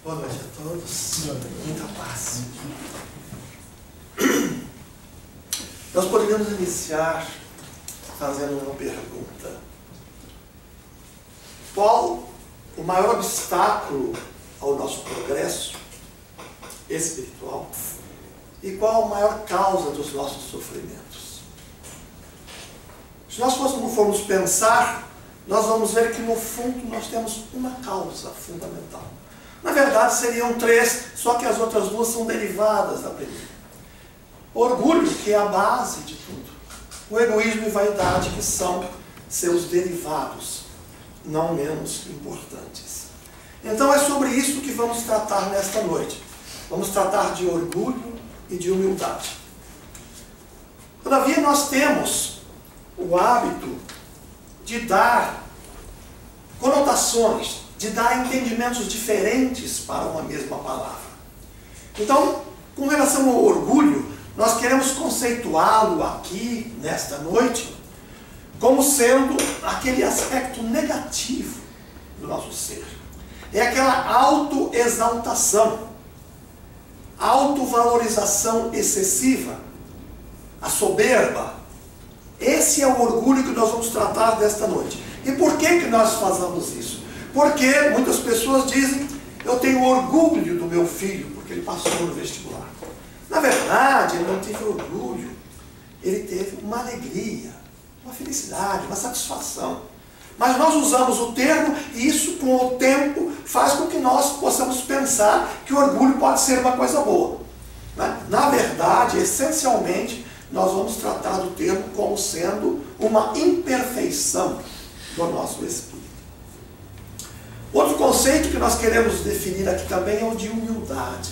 Boa noite a todos. Muita paz. Nós poderíamos iniciar fazendo uma pergunta. Qual o maior obstáculo ao nosso progresso espiritual? E qual a maior causa dos nossos sofrimentos? Se nós formos pensar, nós vamos ver que no fundo nós temos uma causa fundamental. Na verdade seriam três, só que as outras duas são derivadas da primeira. Orgulho, que é a base de tudo. O egoísmo e vaidade, que são seus derivados, não menos importantes. Então é sobre isso que vamos tratar nesta noite. Vamos tratar de orgulho e de humildade. Todavia nós temos o hábito de dar conotações, de dar entendimentos diferentes para uma mesma palavra. Então, com relação ao orgulho, nós queremos conceituá-lo aqui, nesta noite, como sendo aquele aspecto negativo do nosso ser. É aquela autoexaltação, autovalorização excessiva, a soberba. Esse é o orgulho que nós vamos tratar desta noite. E por que nós fazemos isso? Porque muitas pessoas dizem: eu tenho orgulho do meu filho, porque ele passou no vestibular. Na verdade, ele não teve orgulho, ele teve uma alegria, uma felicidade, uma satisfação. Mas nós usamos o termo e isso, com o tempo, faz com que nós possamos pensar que o orgulho pode ser uma coisa boa. Na verdade, essencialmente, nós vamos tratar do termo como sendo uma imperfeição do nosso espírito. Outro conceito que nós queremos definir aqui também é o de humildade.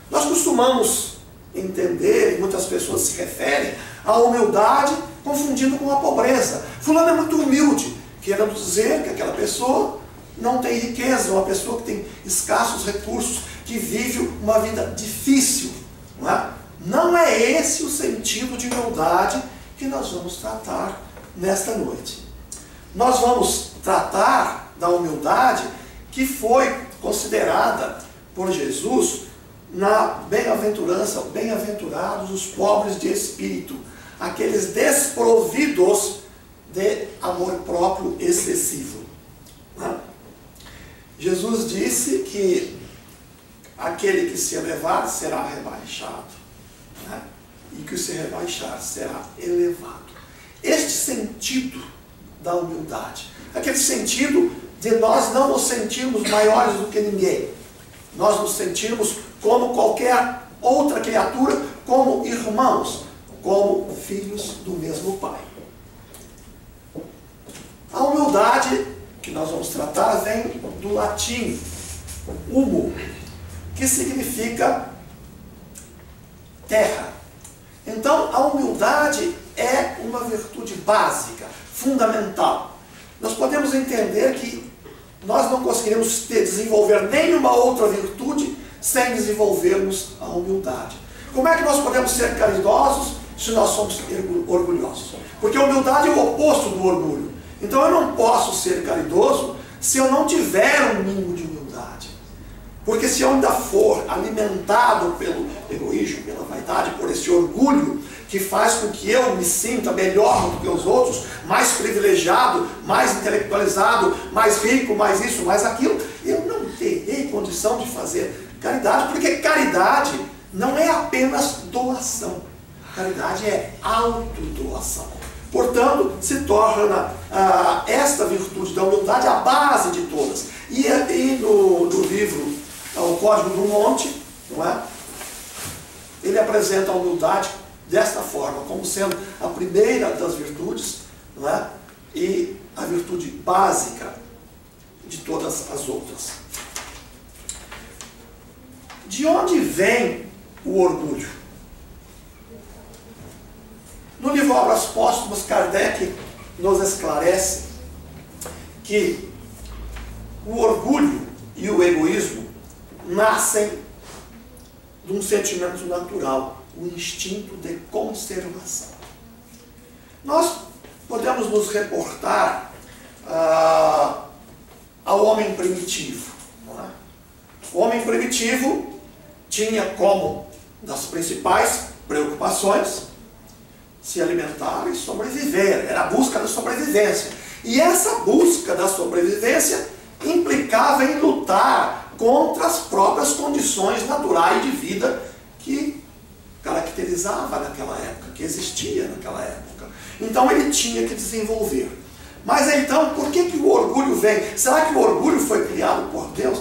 Nós costumamos entender, e muitas pessoas se referem à humildade confundindo com a pobreza. Fulano é muito humilde, querendo dizer que aquela pessoa não tem riqueza, uma pessoa que tem escassos recursos, que vive uma vida difícil. Não é esse o sentido de humildade que nós vamos tratar nesta noite. Nós vamos tratar da humildade que foi considerada por Jesus na bem-aventurança, bem-aventurados os pobres de espírito, aqueles desprovidos de amor próprio excessivo. Jesus disse que aquele que se elevar será rebaixado, e que o se rebaixar será elevado. Este sentido da humildade, aquele sentido de nós não nos sentirmos maiores do que ninguém, nós nos sentirmos como qualquer outra criatura, como irmãos, como filhos do mesmo Pai. A humildade que nós vamos tratar vem do latim humo, que significa terra. Então, a humildade é uma virtude básica, fundamental. Nós podemos entender que nós não conseguiremos desenvolver nenhuma outra virtude sem desenvolvermos a humildade. Como é que nós podemos ser caridosos se nós somos orgulhosos? Porque a humildade é o oposto do orgulho. Então eu não posso ser caridoso se eu não tiver um mínimo de humildade. Porque se eu ainda for alimentado pelo egoísmo, pela vaidade, por esse orgulho que faz com que eu me sinta melhor do que os outros, mais privilegiado, mais intelectualizado, mais rico, mais isso, mais aquilo, eu não terei condição de fazer caridade, porque caridade não é apenas doação. Caridade é autodoação. Portanto, se torna esta virtude da humildade a base de todas. E no livro O Código do Monte, não é? Ele apresenta a humildade desta forma, como sendo a primeira das virtudes, não é? E a virtude básica de todas as outras. De onde vem o orgulho? No livro Obras Póstumas, Kardec nos esclarece que o orgulho e o egoísmo nascem de um sentimento natural, o instinto de conservação. Nós podemos nos reportar ao homem primitivo, não é? O homem primitivo tinha como das principais preocupações se alimentar e sobreviver. Era a busca da sobrevivência. E essa busca da sobrevivência implicava em lutar contra as próprias condições naturais de vida que caracterizava naquela época, que existia naquela época. Então ele tinha que desenvolver. Mas então, por que o orgulho vem? Será que o orgulho foi criado por Deus?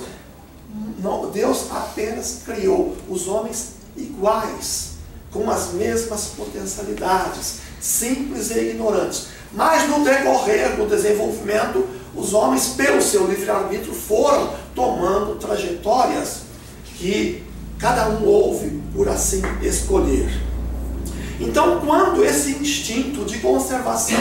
Não, Deus apenas criou os homens iguais, com as mesmas potencialidades, simples e ignorantes. Mas no decorrer do desenvolvimento, os homens, pelo seu livre-arbítrio, foram tomando trajetórias que cada um houve por assim escolher. Então, quando esse instinto de conservação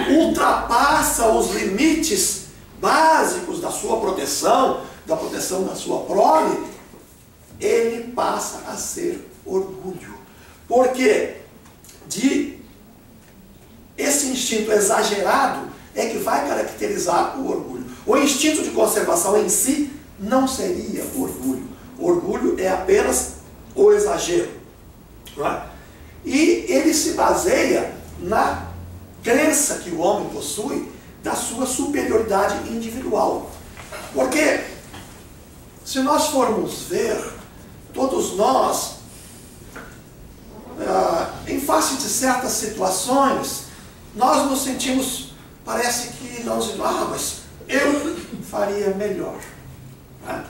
ultrapassa os limites básicos da sua proteção, da proteção da sua prole, ele passa a ser orgulho. Porque esse instinto exagerado é que vai caracterizar o orgulho. O instinto de conservação em si não seria orgulho. Orgulho é apenas o exagero. Não é? E ele se baseia na crença que o homem possui da sua superioridade individual. Porque, se nós formos ver, todos nós, em face de certas situações, nós nos sentimos, parece que nós dizemos, mas eu faria melhor. Né?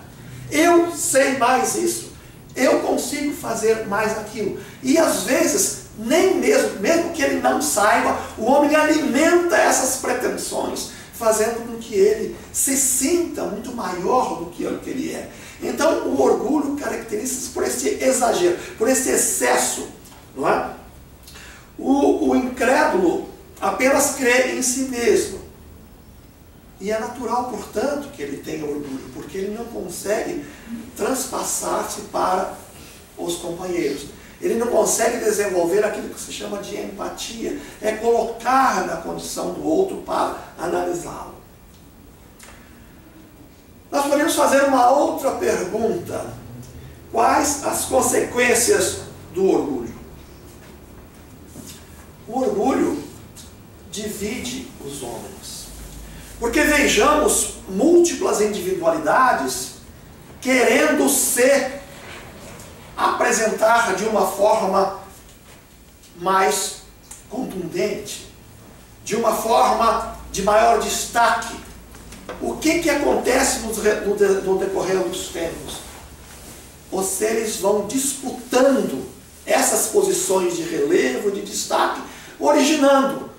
Eu sei mais isso. Eu consigo fazer mais aquilo. E às vezes, nem mesmo que ele não saiba, o homem alimenta essas pretensões, fazendo com que ele se sinta muito maior do que ele é. Então, o orgulho caracteriza-se por esse exagero, por esse excesso. Não é? O incrédulo apenas crê em si mesmo. E é natural, portanto, que ele tenha orgulho, porque ele não consegue transpassar-se para os companheiros. Ele não consegue desenvolver aquilo que se chama de empatia, é colocar na condição do outro para analisá-lo. Nós podemos fazer uma outra pergunta. Quais as consequências do orgulho? O orgulho divide os homens. Porque vejamos múltiplas individualidades querendo se apresentar de uma forma mais contundente, de uma forma de maior destaque. O que acontece no decorrer dos tempos? Os seres vão disputando essas posições de relevo, de destaque, originando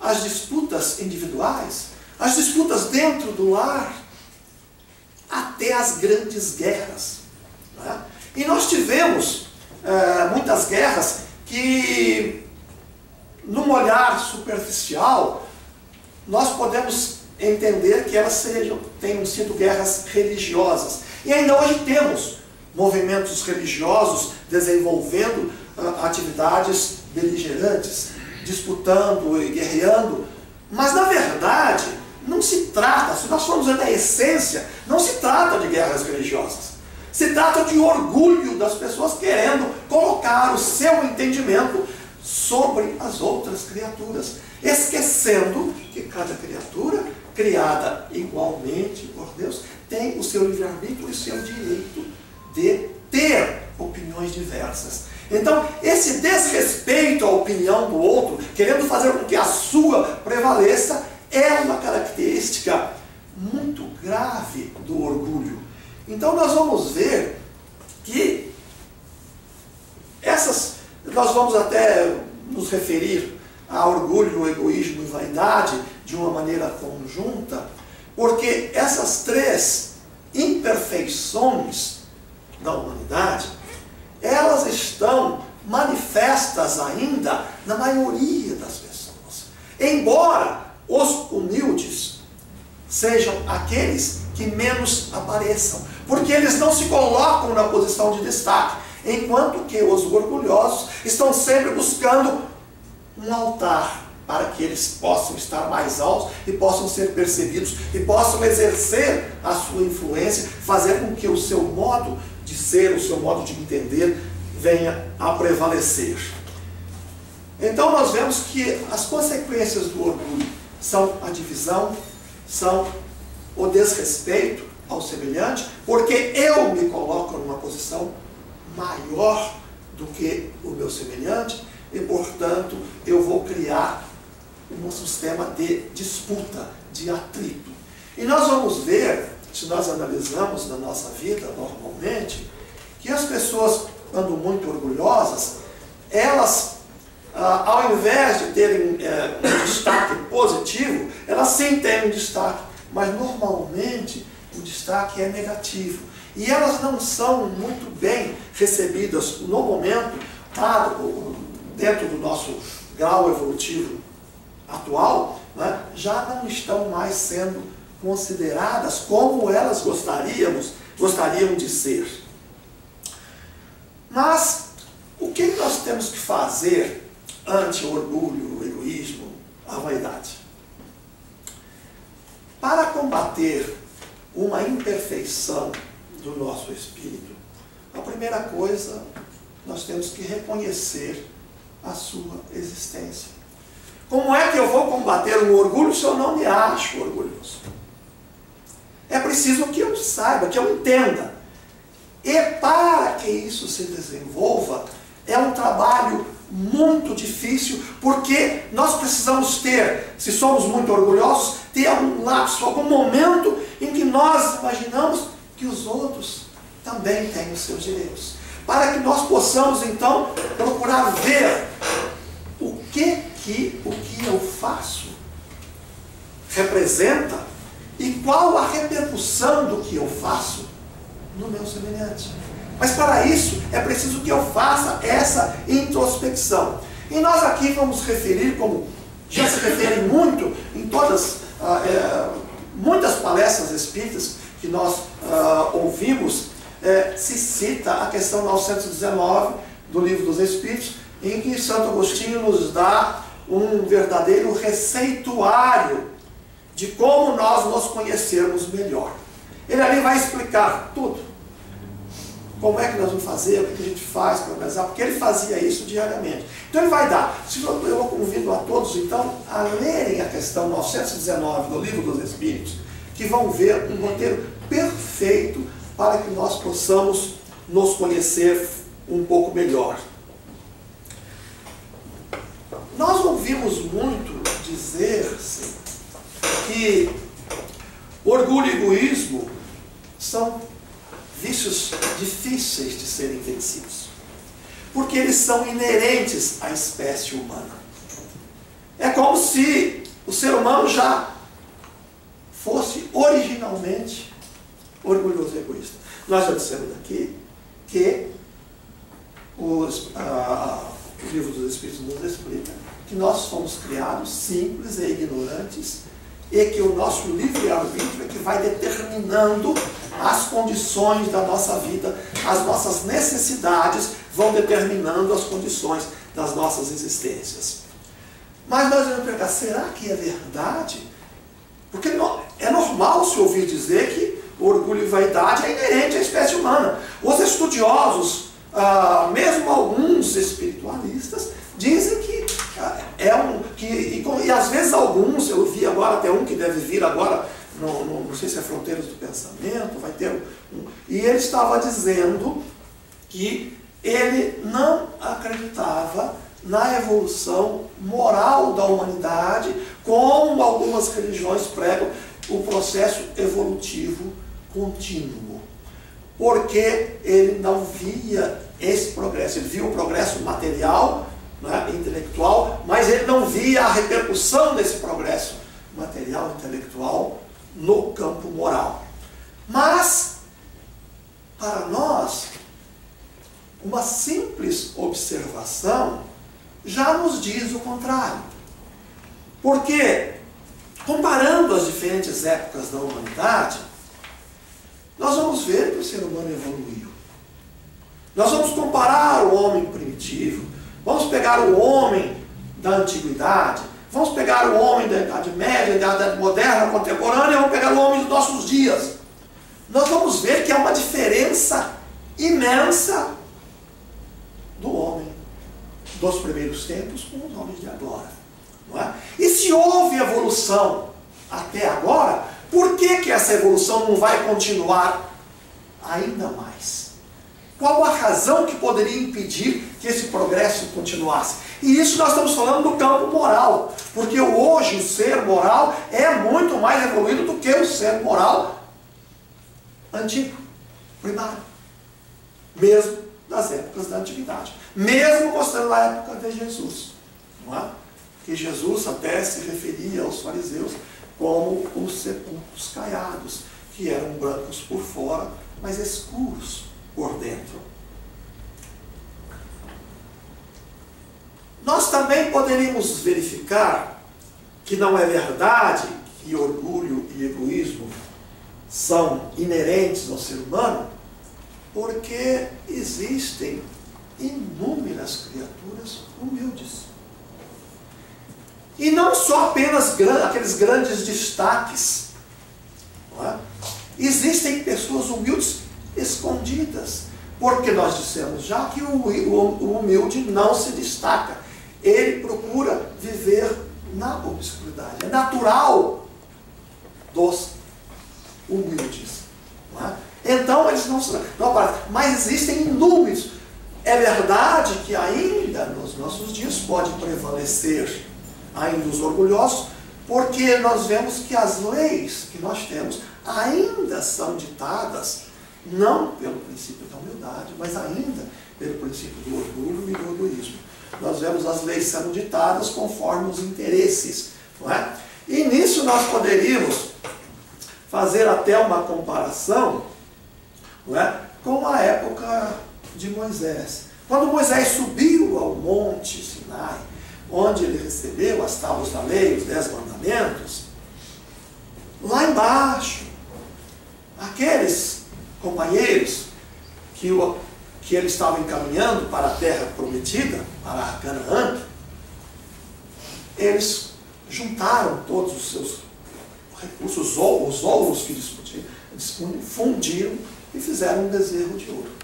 as disputas individuais, as disputas dentro do lar, até as grandes guerras. Né? E nós tivemos muitas guerras que, num olhar superficial, nós podemos entender que elas tenham sido guerras religiosas. E ainda hoje temos movimentos religiosos desenvolvendo atividades beligerantes, disputando e guerreando, mas na verdade não se trata, se nós formos ver a essência, não se trata de guerras religiosas. Se trata de orgulho das pessoas querendo colocar o seu entendimento sobre as outras criaturas, esquecendo que cada criatura, criada igualmente por Deus, tem o seu livre-arbítrio e o seu direito de ter opiniões diversas. Então, esse desrespeito à opinião do outro, querendo fazer com que a sua prevaleça, é uma característica muito grave do orgulho. Então, nós vamos ver que nós vamos até nos referir a orgulho, egoísmo e vaidade de uma maneira conjunta, porque essas três imperfeições da humanidade, elas estão manifestas ainda na maioria das pessoas. Embora os humildes sejam aqueles que menos apareçam, porque eles não se colocam na posição de destaque, enquanto que os orgulhosos estão sempre buscando um altar para que eles possam estar mais altos e possam ser percebidos e possam exercer a sua influência, fazer com que o seu modo de ser, o seu modo de entender venha a prevalecer. Então nós vemos que as consequências do orgulho são a divisão, são o desrespeito ao semelhante, porque eu me coloco numa posição maior do que o meu semelhante e, portanto, eu vou criar um sistema de disputa, de atrito. E nós vamos ver, se nós analisamos na nossa vida normalmente, que as pessoas, quando muito orgulhosas, elas, ao invés de terem um destaque positivo, elas sim têm um destaque, mas normalmente o destaque é negativo. E elas não são muito bem recebidas no momento, dentro do nosso grau evolutivo atual, né, já não estão mais sendo consideradas como elas gostariam de ser. Mas o que nós temos que fazer ante o orgulho, o egoísmo, a vaidade? Para combater uma imperfeição do nosso espírito, a primeira coisa, nós temos que reconhecer a sua existência. Como é que eu vou combater um orgulho se eu não me acho orgulhoso? É preciso que eu saiba, que eu entenda. E para que isso se desenvolva, é um trabalho muito difícil, porque nós precisamos ter, se somos muito orgulhosos, ter algum lapso, algum momento em que nós imaginamos que os outros também têm os seus direitos. Para que nós possamos, então, procurar ver o que eu faço representa e qual a repercussão do que eu faço no meu semelhante. Mas para isso é preciso que eu faça essa introspecção. E nós aqui vamos referir, como já se refere muito em muitas palestras espíritas que nós ouvimos, se cita a questão 919 do Livro dos Espíritos, em que Santo Agostinho nos dá um verdadeiro receituário de como nós nos conhecermos melhor. Ele ali vai explicar tudo. Como é que nós vamos fazer, o que a gente faz para organizar, porque ele fazia isso diariamente. Então ele vai dar. Eu convido a todos, então, a lerem a questão 919 do Livro dos Espíritos, que vão ver um roteiro perfeito para que nós possamos nos conhecer um pouco melhor. Nós ouvimos muito dizer-se que orgulho e egoísmo são vícios difíceis de serem vencidos, porque eles são inerentes à espécie humana. É como se o ser humano já fosse originalmente orgulhoso e egoísta. Nós já dissemos aqui que o Livro dos Espíritos nos explica que nós fomos criados simples e ignorantes e que o nosso livre-arbítrio é que vai determinando as condições da nossa vida, as nossas necessidades vão determinando as condições das nossas existências. Mas nós vamos perguntar, será que é verdade? Porque é normal se ouvir dizer que orgulho e vaidade é inerente à espécie humana. Os estudiosos, mesmo alguns espiritualistas, dizem que e às vezes alguns, eu vi agora até um que deve vir agora, não sei se é Fronteiras do Pensamento, vai ter e ele estava dizendo que ele não acreditava na evolução moral da humanidade, como algumas religiões pregam o processo evolutivo contínuo, porque ele não via esse progresso. Ele via o progresso material, né, intelectual, mas ele não via a repercussão desse progresso material, intelectual no campo moral. Mas, para nós, uma simples observação já nos diz o contrário. Porque, comparando as diferentes épocas da humanidade, nós vamos ver que o ser humano evoluiu. Nós vamos comparar o homem primitivo, vamos pegar o homem da antiguidade, Vamos pegar o homem da Idade Média, da Idade Moderna, contemporânea, vamos pegar o homem dos nossos dias. Nós vamos ver que há uma diferença imensa do homem dos primeiros tempos com os homens de agora. Não é? E se houve evolução até agora, por que essa evolução não vai continuar ainda mais? Qual a razão que poderia impedir que esse progresso continuasse? E isso nós estamos falando do campo moral, porque hoje o ser moral é muito mais evoluído do que o ser moral antigo, primário, mesmo das épocas da antiguidade, mesmo mostrando a época de Jesus, não é? Que Jesus até se referia aos fariseus como os sepulcros caiados, que eram brancos por fora, mas escuros por dentro. Nós também poderíamos verificar que não é verdade que orgulho e egoísmo são inerentes ao ser humano, porque existem inúmeras criaturas humildes. E não só apenas aqueles grandes destaques. Não é? Existem pessoas humildes escondidas. Porque nós dissemos já que o humilde não se destaca. Ele procura viver na obscuridade. É natural dos humildes. Não é? Então eles não aparecem. Mas existem inúmeros. É verdade que ainda nos nossos dias pode prevalecer ainda os orgulhosos, porque nós vemos que as leis que nós temos ainda são ditadas não pelo princípio da humildade, mas ainda pelo princípio do orgulho e do egoísmo. Nós vemos as leis sendo ditadas conforme os interesses, não é? E nisso nós poderíamos fazer até uma comparação, não é, com a época de Moisés. Quando Moisés subiu ao monte Sinai, onde ele recebeu as tábuas da lei, os 10 mandamentos, lá embaixo, aqueles companheiros que ele estava encaminhando para a terra prometida, para a Canaã, eles juntaram todos os seus recursos, os ouros que fundiram e fizeram um bezerro de ouro.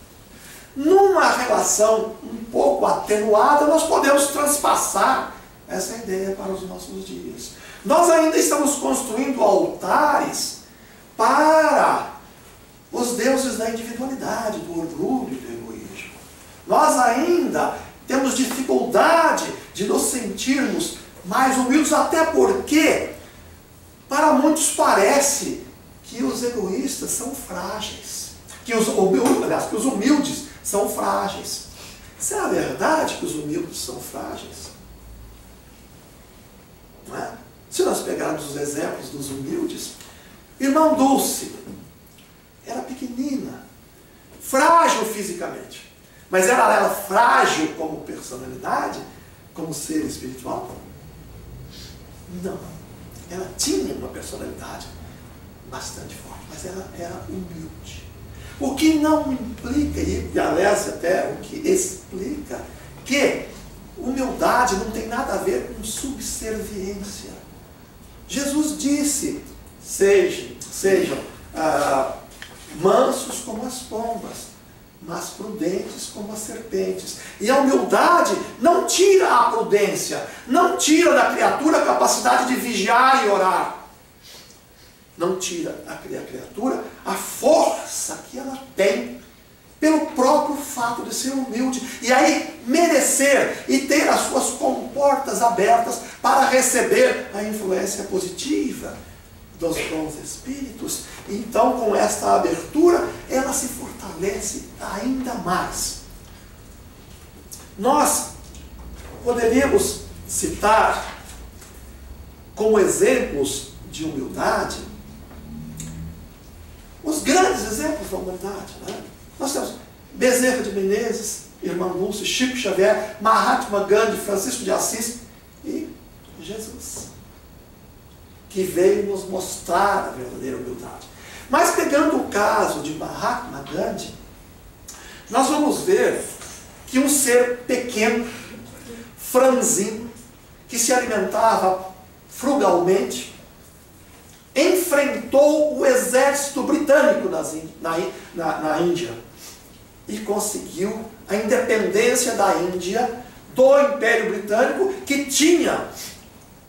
Numa relação um pouco atenuada, nós podemos transpassar essa ideia para os nossos dias. Nós ainda estamos construindo altares para os deuses da individualidade, do orgulho e do egoísmo. Nós ainda temos dificuldade de nos sentirmos mais humildes, até porque para muitos parece que os egoístas são frágeis, que os humildes são frágeis. Será verdade que os humildes são frágeis? Não é? Se nós pegarmos os exemplos dos humildes, irmã Dulce era pequenina, frágil fisicamente, mas ela era frágil como personalidade, como ser espiritual? Não. Ela tinha uma personalidade bastante forte, mas ela era humilde. O que não implica, e aliás até o que explica, que humildade não tem nada a ver com subserviência. Jesus disse, sejam mansos como as pombas, mas prudentes como as serpentes. E a humildade não tira a prudência, não tira da criatura a capacidade de vigiar e orar. Não tira da criatura a força que ela tem pelo próprio fato de ser humilde. E aí merecer e ter as suas comportas abertas para receber a influência positiva dos bons espíritos. Então, com esta abertura, ela se fortalece ainda mais. Nós poderíamos citar como exemplos de humildade os grandes exemplos da humanidade, né? Nós temos Bezerra de Menezes, irmã Dulce, Chico Xavier, Mahatma Gandhi, Francisco de Assis e Jesus, que veio nos mostrar a verdadeira humildade. Mas pegando o caso de Mahatma Gandhi, nós vamos ver que um ser pequeno, franzino, que se alimentava frugalmente, enfrentou o exército britânico na Índia e conseguiu a independência da Índia do Império Britânico, que tinha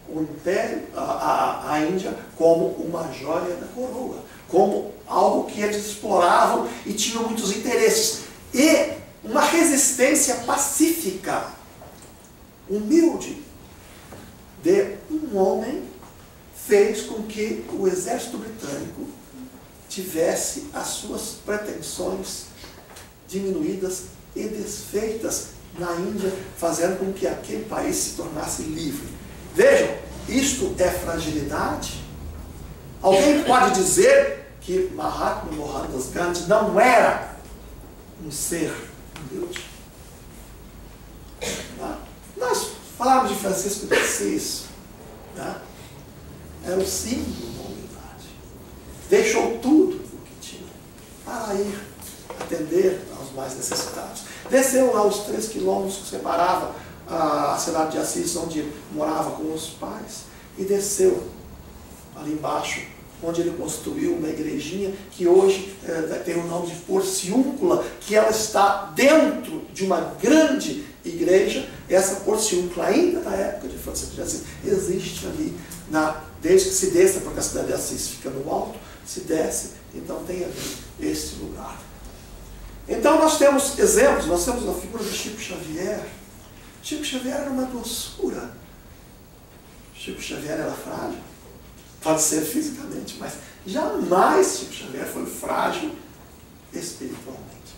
o Império, a Índia como uma joia da coroa, como algo que eles exploravam e tinham muitos interesses. E uma resistência pacífica, humilde, de um homem, fez com que o exército britânico tivesse as suas pretensões diminuídas e desfeitas na Índia, fazendo com que aquele país se tornasse livre. Vejam, isto é fragilidade? Alguém pode dizer que Mahatma Mohandas Gandhi não era um ser humilde? Nós falamos de Francisco de Assis, era o símbolo da humildade. Deixou tudo o que tinha para ir atender aos mais necessitados. Desceu lá os 3 quilômetros que separava a cidade de Assis, onde morava com os pais, e desceu ali embaixo, onde ele construiu uma igrejinha que hoje tem o nome de Porciúncula, que ela está dentro de uma grande igreja. Essa Porciúncula, ainda da época de Francisco de Assis, existe ali, desde que se desça, porque a cidade de Assis fica no alto, se desce, então tem ali este lugar. Então nós temos exemplos, nós temos a figura de Chico Xavier. Chico Xavier era uma doçura. Chico Xavier era frágil. Pode ser fisicamente, mas jamais Chico Xavier foi frágil espiritualmente.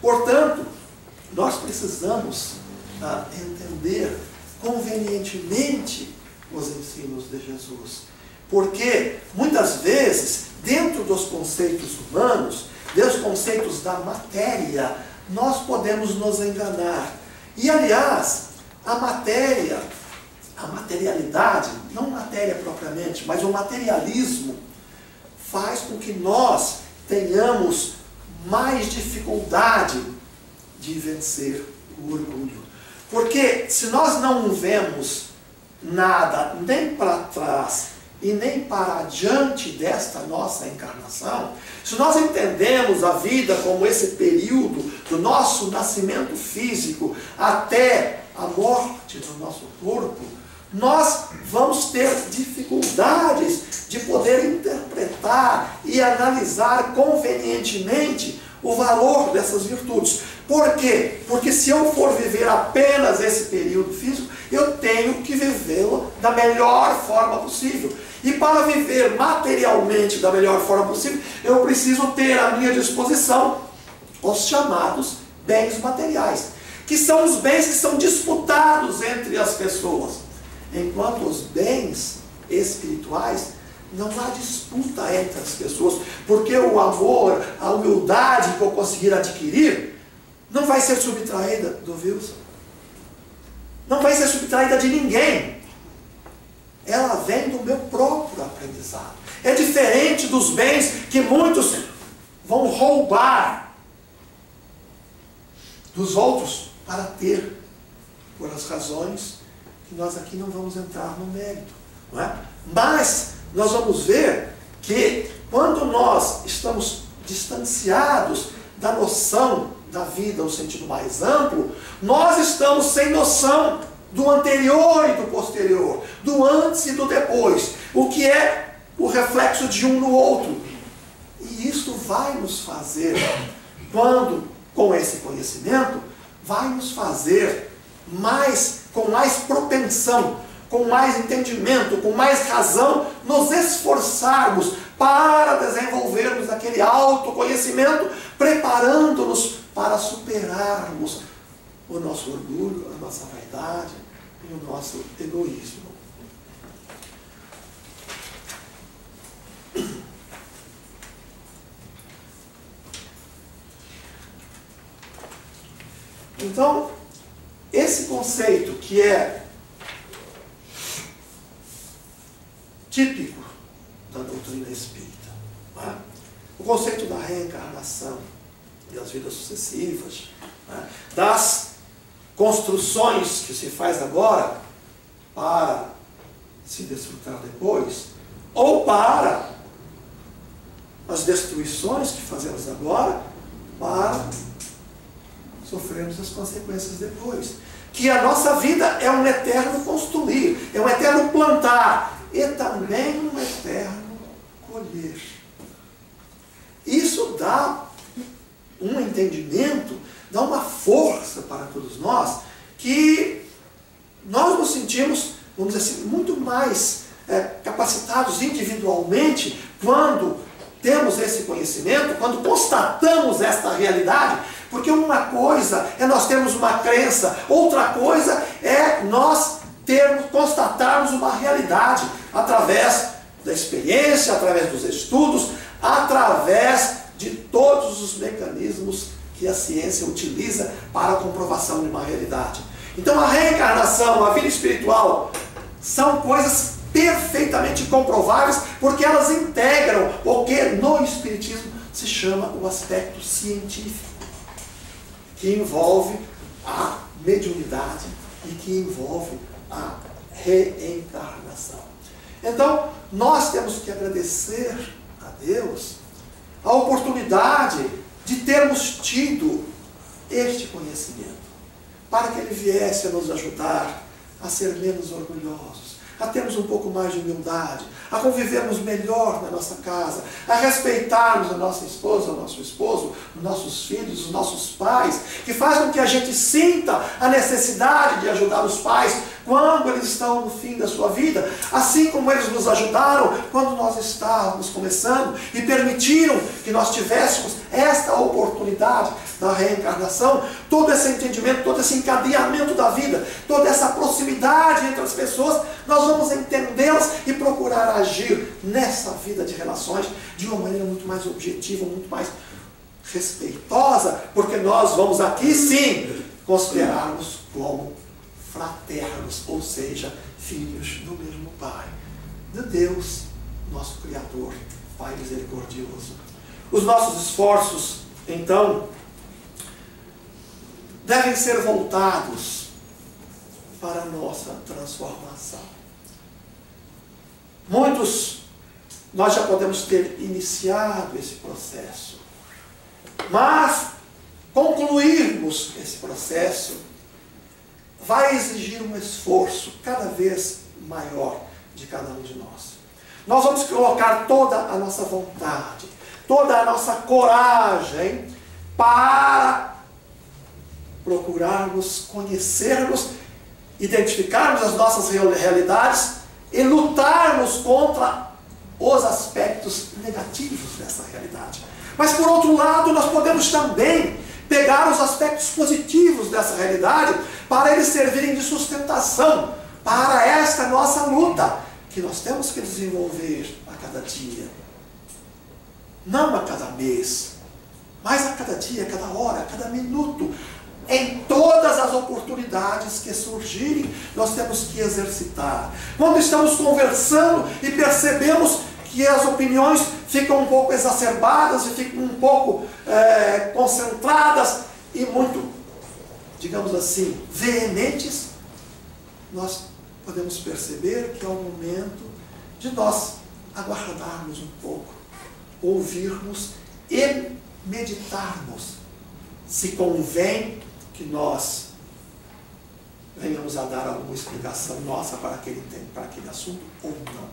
Portanto, nós precisamos entender convenientemente os ensinos de Jesus. Porque, muitas vezes, dentro dos conceitos humanos, dos conceitos da matéria, nós podemos nos enganar. E, aliás, a materialidade, não matéria propriamente, mas o materialismo, faz com que nós tenhamos mais dificuldade de vencer o orgulho. Porque se nós não vemos nada nem para trás e nem para adiante desta nossa encarnação, se nós entendemos a vida como esse período do nosso nascimento físico até a morte do nosso corpo, nós vamos ter dificuldades de poder interpretar e analisar convenientemente o valor dessas virtudes. Por quê? Porque se eu for viver apenas esse período físico, eu tenho que vivê-lo da melhor forma possível. E para viver materialmente da melhor forma possível, eu preciso ter à minha disposição os chamados bens materiais, que são os bens que são disputados entre as pessoas. Enquanto os bens espirituais, não há disputa entre as pessoas, porque o amor, a humildade que eu conseguir adquirir, não vai ser subtraída do Wilson, não vai ser subtraída de ninguém. Ela vem do meu próprio aprendizado. É diferente dos bens que muitos vão roubar dos outros para ter, por as razões que nós aqui não vamos entrar no mérito, não é? Mas nós vamos ver que quando nós estamos distanciados da noção da vida no sentido mais amplo, nós estamos sem noção do anterior e do posterior, do antes e do depois, o que é o reflexo de um no outro. E isso vai nos fazer, com esse conhecimento, vai nos fazer com mais propensão, com mais entendimento, com mais razão, nos esforçarmos para desenvolvermos aquele autoconhecimento, preparando-nos para superarmos o nosso orgulho, a nossa vaidade e o nosso egoísmo. Então, esse conceito que é típico da doutrina espírita, não é? O conceito da reencarnação e das vidas sucessivas, não é? Das construções que se faz agora para se desfrutar depois, ou para as destruições que fazemos agora, para sofrermos as consequências depois. Que a nossa vida é um eterno construir, é um eterno plantar, e também um eterno colher. Isso dá um entendimento, dá uma força para todos nós, que nós nos sentimos, vamos dizer assim, muito mais capacitados individualmente, quando temos esse conhecimento, quando constatamos esta realidade, porque uma coisa é nós termos uma crença, outra coisa é nós constatarmos uma realidade, através da experiência, através dos estudos, através de todos os mecanismos que a ciência utiliza para a comprovação de uma realidade. Então a reencarnação, a vida espiritual, são coisas perfeitamente comprováveis, porque elas integram o que no Espiritismo se chama o aspecto científico, que envolve a mediunidade e que envolve a reencarnação. Então, nós temos que agradecer a Deus a oportunidade de termos tido este conhecimento, para que Ele viesse a nos ajudar a ser menos orgulhosos, a termos um pouco mais de humildade, a convivermos melhor na nossa casa, a respeitarmos a nossa esposa, o nosso esposo, os nossos filhos, os nossos pais, que faz com que a gente sinta a necessidade de ajudar os pais quando eles estão no fim da sua vida, assim como eles nos ajudaram quando nós estávamos começando e permitiram que nós tivéssemos esta oportunidade da reencarnação, todo esse entendimento, todo esse encadeamento da vida, toda essa proximidade entre as pessoas, nós vamos entendê-las e procurar agir nessa vida de relações de uma maneira muito mais objetiva, muito mais respeitosa, porque nós vamos aqui sim considerarmos como fraternos, ou seja, filhos do mesmo Pai, de Deus, nosso Criador, Pai misericordioso. Os nossos esforços, então, devem ser voltados para a nossa transformação. Muitos, nós já podemos ter iniciado esse processo, mas concluirmos esse processo vai exigir um esforço cada vez maior de cada um de nós. Nós vamos colocar toda a nossa vontade, toda a nossa coragem para procurarmos, conhecermos, identificarmos as nossas realidades e lutarmos contra os aspectos negativos dessa realidade. Mas por outro lado, nós podemos também pegar os aspectos positivos dessa realidade para eles servirem de sustentação para esta nossa luta que nós temos que desenvolver a cada dia. Não a cada mês, mas a cada dia, a cada hora, a cada minuto. Em todas as oportunidades que surgirem, nós temos que exercitar. Quando estamos conversando e percebemos que as opiniões ficam um pouco exacerbadas e ficam um pouco concentradas e muito, digamos assim, veementes, nós podemos perceber que é o momento de nós aguardarmos um pouco, ouvirmos e meditarmos se convém que nós venhamos a dar alguma explicação nossa para aquele assunto ou não.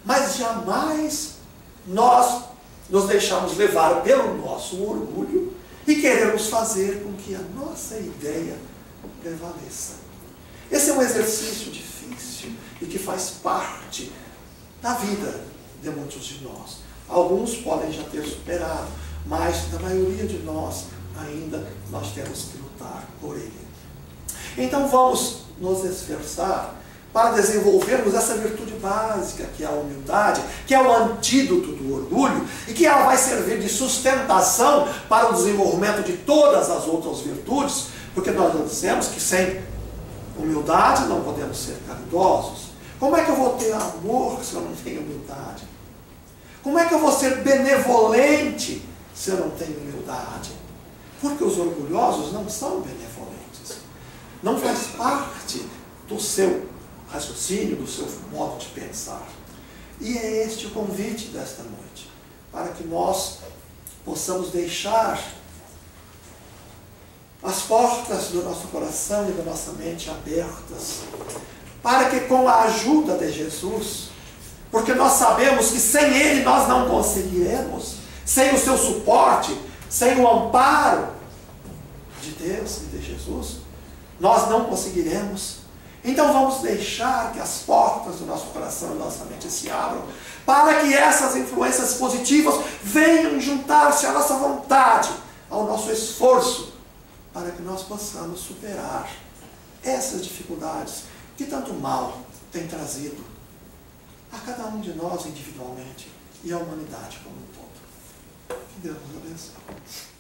Mas jamais nós nos deixamos levar pelo nosso orgulho e queremos fazer com que a nossa ideia prevaleça. Esse é um exercício difícil e que faz parte da vida de muitos de nós. Alguns podem já ter superado, mas na maioria de nós ainda nós temos que lutar por ele. Então vamos nos esforçar para desenvolvermos essa virtude básica, que é a humildade, que é o antídoto do orgulho, e que ela vai servir de sustentação para o desenvolvimento de todas as outras virtudes, porque nós dissemos que sem humildade não podemos ser caridosos. Como é que eu vou ter amor se eu não tenho humildade? Como é que eu vou ser benevolente se eu não tenho humildade? Porque os orgulhosos não são benevolentes. Não faz parte do seu raciocínio, do seu modo de pensar. E é este o convite desta noite, para que nós possamos deixar as portas do nosso coração e da nossa mente abertas, para que com a ajuda de Jesus, porque nós sabemos que sem Ele nós não conseguiremos, sem o seu suporte, sem o amparo de Deus e de Jesus, nós não conseguiremos. Então vamos deixar que as portas do nosso coração e da nossa mente se abram, para que essas influências positivas venham juntar-se à nossa vontade, ao nosso esforço, para que nós possamos superar essas dificuldades que tanto mal tem trazido a cada um de nós individualmente e à humanidade como um todo. Que Deus nos abençoe.